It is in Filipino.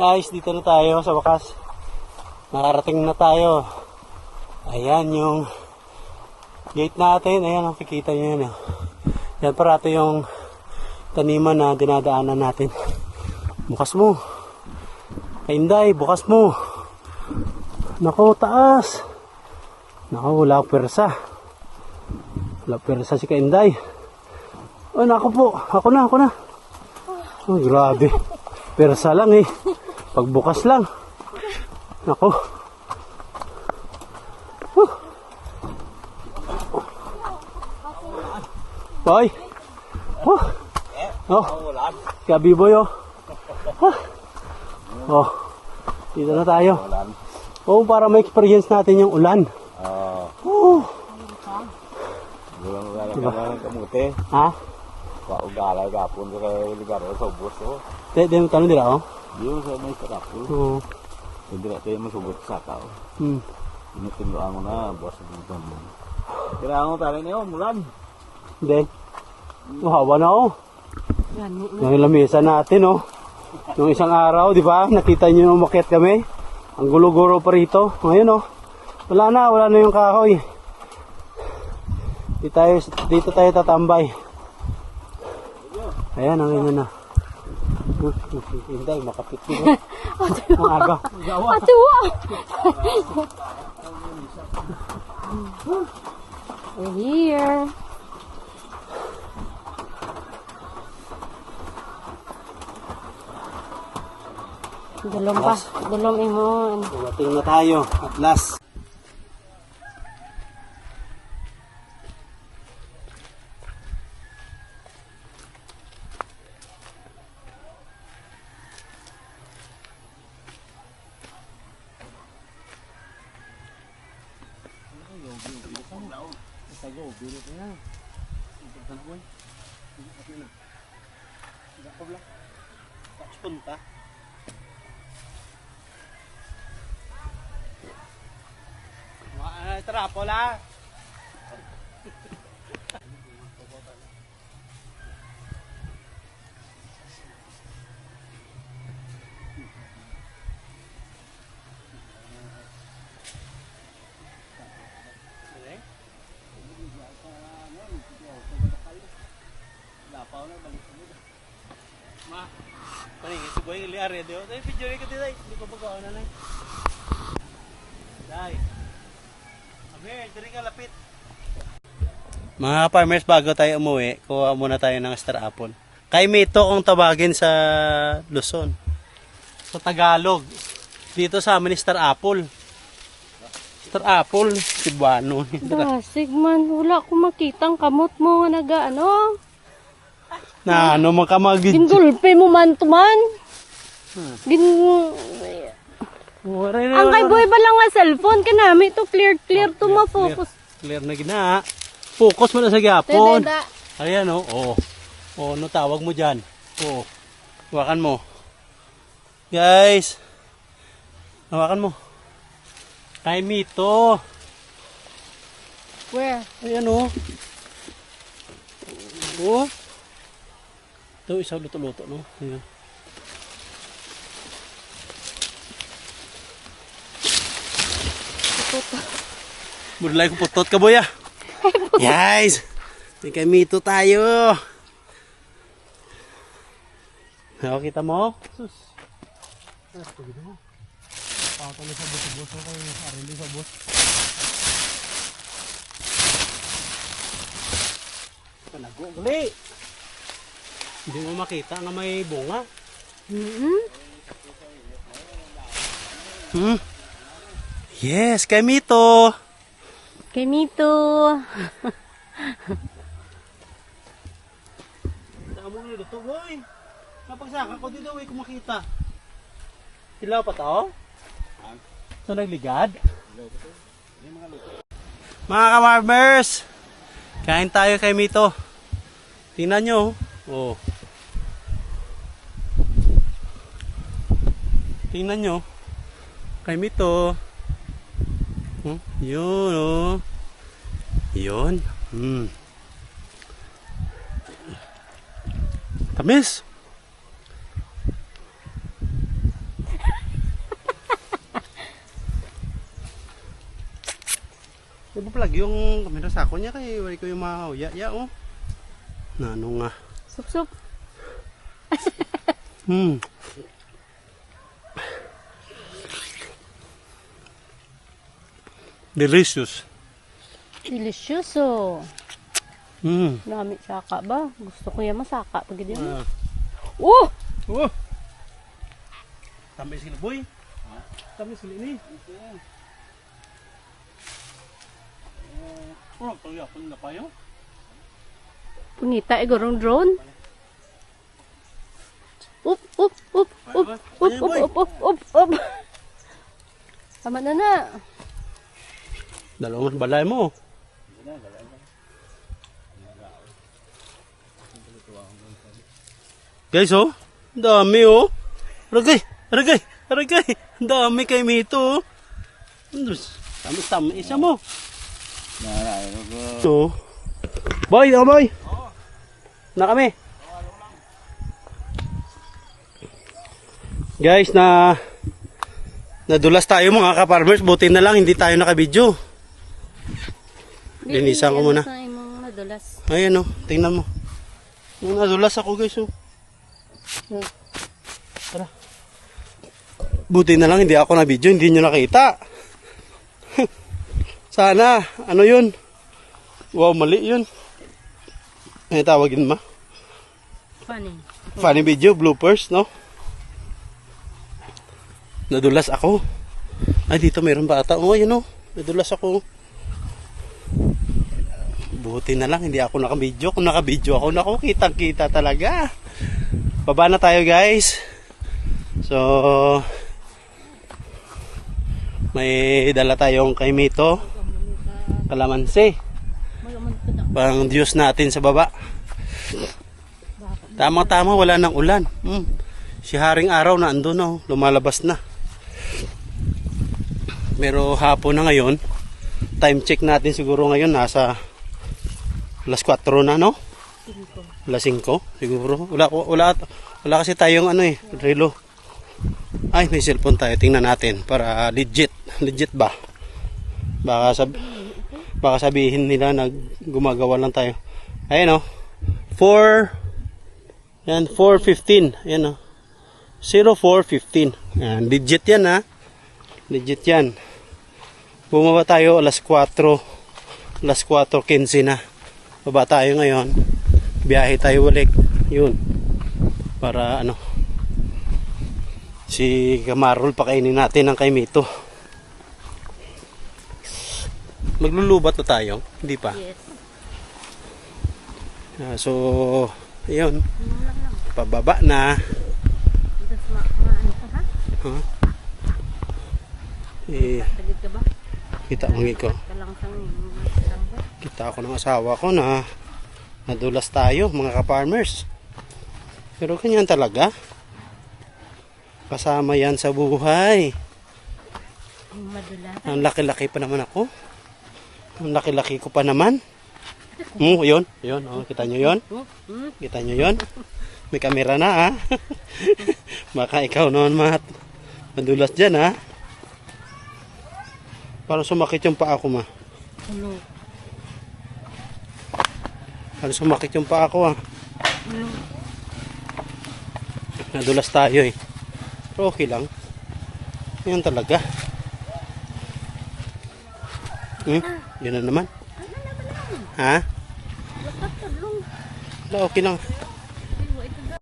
Guys, dito na tayo sa wakas. Nakarating na tayo. Ayan yung gate natin. Ayan, nakikita nyo yan. Yan parato yung taniman na dinadaanan natin. Bukas mo. Kainday, bukas mo. Nako, taas. Nako, wala pwersa. Wala pwersa si Kainday. Oh, nako po. Ako na. Oh, grabe. Pwersa lang eh. Pagbukas lang. Nako. Boy. Oh. Gabi boy oh. Oh. Dito na tayo. Oh, para ma-experience natin yung ulan. Oh. Diba? Kamuti. Ha? Ugala gapon sa lugar sa ubos oh. Di mo tanong dira oh. Di mo sa may sarapol. Oo. Hindi na tayo masugot sa tao. Inutuloan mo na, buwas sa dito mo. Kailangan mo tayo niyo, mulan. Hindi. Hawa na oh. Yung lamesa natin oh. Yung isang araw, di ba? Nakita niyo nung umakyat kami. Ang gulo-gulo pa rito. Ngayon oh. Wala na yung kahoy. Dito tayo tatambay. Ayan, ang ina na. Hindi, makapit dito. Ang aga. Ate, wow! We're here. Dalom imon. Dumating na tayo, at last. Punta. Trapo la. Ma, paling si Boy liar ya dia. Tapi video ni kita dai, di ko pagawa na lang. Dai. Amer, diri ka lapit. Mga farmers, bago tayo umuwi, kuha muna tayo ng star apple. Kay Mito kung tawagin sa Luzon. Sa Tagalog. Dito sa amin star apple. Star apple, Cebuano. Dasig man, wala ko makitang kamot mo nga nagaano. Na ano man ka Gindulpe mo man tuman. Ang kay boy ba lang nga cellphone ka namin to clear to ma-focus. Clear na gina. Focus mo na sa gyapon. Ayan oh. Oh, no tawag mo diyan. Oh. Hawakan mo. Guys. Hawakan mo. Kay Mito. Where? Ayan oh. Oh. Ito isa luto-luto no. Ayan. Mudalay ko putot ka boy ah. Guys. May kay Mito tayo. Kita mo? Sus. Patalo sa bus-bus kayo sa arili sa bus. Palago gali. Hindi mo makita nga may bunga. Yes, kay Mito. Kay Mito. Tama mo dito, boy. Napagsaka ko dito, way kumakita. Hilaw pa to? So nagligad? Mga ka-farmers, kain tayo kay Mito. Tingnan nyo. Oh. Tingnan nyo. Kay Mito. Yun oh. Yun. Tamis. Di ba palag yung kamera sa ako niya kay wala ko yung mga ya oh. Na ano nga. Sup-sup. Delicious. Delicioso. Mm. Dami saka ba? Gusto ko yung masaka. Pag hindi mo. Ah. Oh! Oh. Tambay sila boy. Tambay sila ini. Oh, kaya pun na kayo. Punita, igorong drone. Up, up, up, up, up, up, up, up, up. Tama na na. Dalawang balay mo. Guys, oh. Dami, oh. Aragay, aragay, aragay. Dami kay Mito, oh. Tama, isa mo. So, boy, oh boy. Na kami. Guys, nadulas tayo mga ka-farmers. Buti na lang hindi tayo nakabidyo. Linisan ko muna. Sa imong nadulas. Ayan oh, tingnan mo. Nadulas ako guys oh. Tara. Buti na lang hindi ako na video, hindi nyo nakita. Sana, ano yun? Wow, mali yun. Ano tawagin ma? Funny. Funny video, bloopers, no? Nadulas ako. Ay, dito mayroon bata. Oh, yun oh. Nadulas ako. Buti na lang, hindi ako nakabidyo. Kung nakabidyo ako, naku, kitang-kita talaga. Baba na tayo, guys. So, may dala tayong kay Mito. Kalamansi. Pang Diyos natin sa baba. Tamang-tama, wala nang ulan. Si Haring Araw na andun, oh, lumalabas na. Pero hapon na ngayon, time check natin siguro ngayon nasa alas 4 na, no? Alas 5 siguro. Wala kasi tayong ano eh, relo. Ay, may cellphone tayo. Tingnan natin para legit ba? Baka sabihin nila na gumagawa lang tayo. Ayun oh. 4:15. Ayan oh. 04:15. Ayan, legit yan ha. Legit yan. Bumaba tayo alas 4:15 na. Baba tayo ngayon. Biyahe tayo ulit. Yun. Para ano. Si Kamarol pakainin natin ng kay Mito. Maglulubat na tayo. Hindi pa. Yes. So, yun. Pababa na. Ano ka ha? Huh? Tagid ka ba? Kita mo ko. Kalangsang. Kita ako ng asawa ko na nadulas tayo mga ka-farmers. Pero ganyan talaga. Kasama yan sa buhay. Madulas. Ang laki-laki pa naman ako. Ang laki-laki ko pa naman. Yun. Oh, kita nyo yun? Kita nyo yun? May kamera na ha. Baka ikaw naman madulas dyan ha. Parang sumakit yung paa ko ma. Ano? Parang sumakit yung paa ko ha. Nadulas tayo eh. Pero okay lang. Yan talaga. Yun na naman. Ha? Wala, okay lang.